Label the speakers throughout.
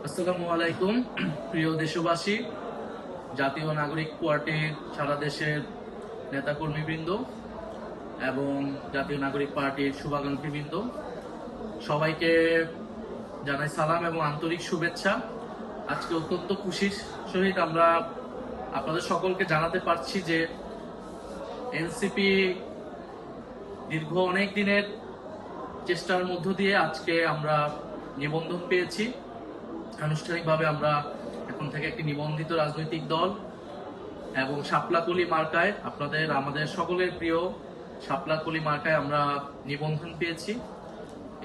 Speaker 1: আসসালামু আলাইকুম। প্রিয় দেশবাসী, জাতীয় নাগরিক পার্টির সারা দেশের নেতাকর্মীবৃন্দ এবং জাতীয় নাগরিক পার্টির শুভাকাঙ্ক্ষীবৃন্দ, সবাইকে জানাই সালাম এবং আন্তরিক শুভেচ্ছা। আজকে অত্যন্ত খুশির সহিত আমরা আপনাদের সকলকে জানাতে পারছি যে এনসিপি দীর্ঘ অনেক দিনের চেষ্টার মধ্য দিয়ে আজকে আমরা নিবন্ধন পেয়েছি। আনুষ্ঠানিকভাবে আমরা এখন থেকে একটি নিবন্ধিত রাজনৈতিক দল এবং শাপলাকলি মার্কায়, আমাদের সকলের প্রিয় শাপলাকলি মার্কায় আমরা নিবন্ধন পেয়েছি।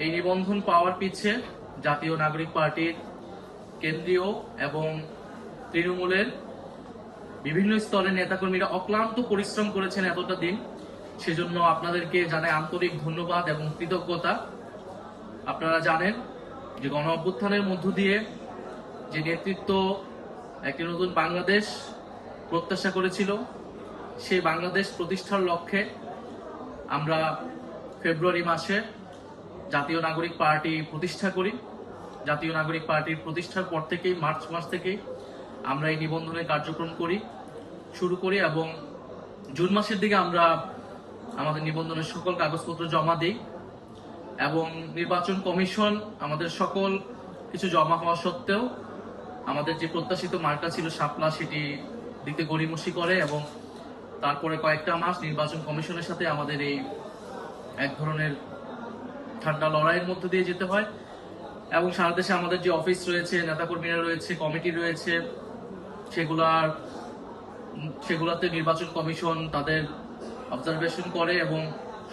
Speaker 1: এই নিবন্ধন পাওয়ার পিছে জাতীয় নাগরিক পার্টির কেন্দ্রীয় এবং তৃণমূলের বিভিন্ন স্তরের নেতাকর্মীরা অক্লান্ত পরিশ্রম করেছেন এতটা দিন। সেজন্য আপনাদেরকে জানাই আন্তরিক ধন্যবাদ এবং কৃতজ্ঞতা। আপনারা জানেন যে গণ অভ্যুত্থানের মধ্য দিয়ে যে নেতৃত্ব একটি নতুন বাংলাদেশ প্রত্যাশা করেছিল, সেই বাংলাদেশ প্রতিষ্ঠার লক্ষ্যে আমরা ফেব্রুয়ারি মাসে জাতীয় নাগরিক পার্টি প্রতিষ্ঠা করি। জাতীয় নাগরিক পার্টির প্রতিষ্ঠার পর থেকেই, মার্চ মাস থেকেই আমরা এই নিবন্ধনের কার্যক্রম শুরু করি এবং জুন মাসের দিকে আমরা আমাদের নিবন্ধনের সকল কাগজপত্র জমা দিই এবং নির্বাচন কমিশন আমাদের সকল কিছু জমা হওয়া সত্ত্বেও আমাদের যে প্রত্যাশিত মার্কা ছিল শাপলা, সেটি দিতে গড়িমসি করে এবং তারপরে কয়েকটা মাস নির্বাচন কমিশনের সাথে আমাদের এই এক ধরনের ঠান্ডা লড়াইয়ের মধ্যে দিয়ে যেতে হয় এবং সারা দেশে আমাদের যে অফিস রয়েছে, নেতাকর্মীরা রয়েছে, কমিটি রয়েছে, সেগুলাতে নির্বাচন কমিশন তাদের অবজারভেশন করে এবং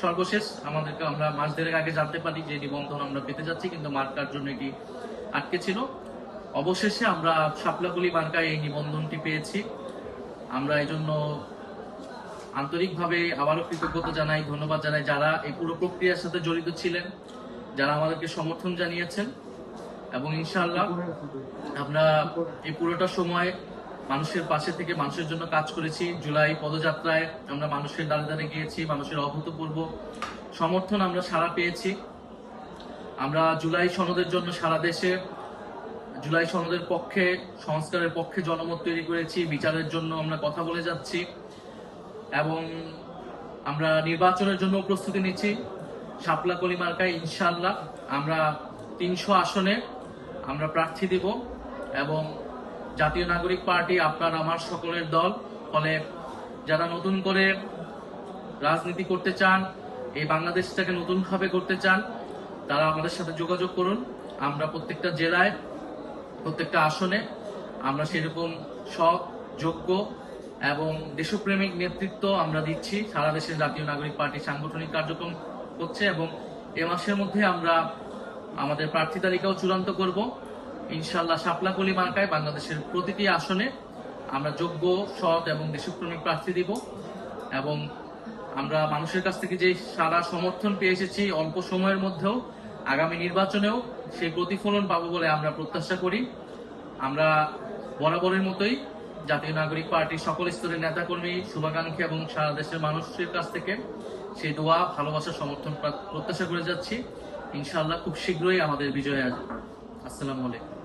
Speaker 1: সর্বশেষ আমরা মাস দেড়েক আগে জানতে পারি যে নিবন্ধন আমরা পেতে যাচ্ছি, কিন্তু মার্কার জন্য এটি আটকে ছিল। অবশেষে আমরা শাপলাকলি মার্কায় এই নিবন্ধনটি পেয়েছি। আমরা এই জন্য আন্তরিকভাবে আবারও কৃতজ্ঞতা জানাই, ধন্যবাদ জানাই যারা এই পুরো প্রক্রিয়ার সাথে জড়িত ছিলেন, যারা আমাদেরকে সমর্থন জানিয়েছেন এবং ইনশাআল্লাহ আমরা এই পুরোটা সময় মানুষের পাশে থেকে মানুষের জন্য কাজ করেছি। জুলাই পদযাত্রায় আমরা মানুষের দ্বারে দ্বারে গিয়েছি, মানুষের অভূতপূর্ব সমর্থন আমরা সাড়া পেয়েছি। আমরা জুলাই সনদের জন্য সারা দেশে জুলাই সনদের পক্ষে, সংস্কারের পক্ষে জনমত তৈরি করেছি। বিচারের জন্য আমরা কথা বলে যাচ্ছি এবং আমরা নির্বাচনের জন্য প্রস্তুতি নিচ্ছি। শাপলাকলি মার্কায় ইনশাআল্লাহ আমরা 300 আসনে আমরা প্রার্থী দিব এবং জাতীয় নাগরিক পার্টি আপনার আমার সকলের দল। ফলে যারা নতুন করে রাজনীতি করতে চান, এই বাংলাদেশটাকে নতুনভাবে করতে চান, তারা আমাদের সাথে যোগাযোগ করুন। আমরা প্রত্যেকটা জেলায়, প্রত্যেকটা আসনে আমরা সেরকম সৎ, যোগ্য এবং দেশপ্রেমিক নেতৃত্ব আমরা দিচ্ছি। সারা দেশের জাতীয় নাগরিক পার্টি সাংগঠনিক কার্যক্রম হচ্ছে এবং এ মাসের মধ্যে আমরা আমাদের প্রার্থী তালিকাও চূড়ান্ত করব। ইনশাআল্লাহ শাপলাকলি মার্কায় বাংলাদেশের প্রতিটি আসনে আমরা যোগ্য, সৎ এবং দেশপ্রেমিক প্রার্থী দিব এবং আমরা মানুষের কাছ থেকে যে সারা সমর্থন পেয়ে এসেছি অল্প সময়ের মধ্যেও, আগামী নির্বাচনেও সেই প্রতিফলন পাবো বলে আমরা প্রত্যাশা করি। আমরা বরাবরের মতোই জাতীয় নাগরিক পার্টির সকল স্তরের নেতাকর্মী, শুভাকাঙ্ক্ষী এবং সারা দেশের মানুষের কাছ থেকে সেই দোয়া, ভালোবাসা, সমর্থন প্রত্যাশা করে যাচ্ছি। ইনশাআল্লাহ খুব শীঘ্রই আমাদের বিজয় আসবে। আসসালামু আলাইকুম।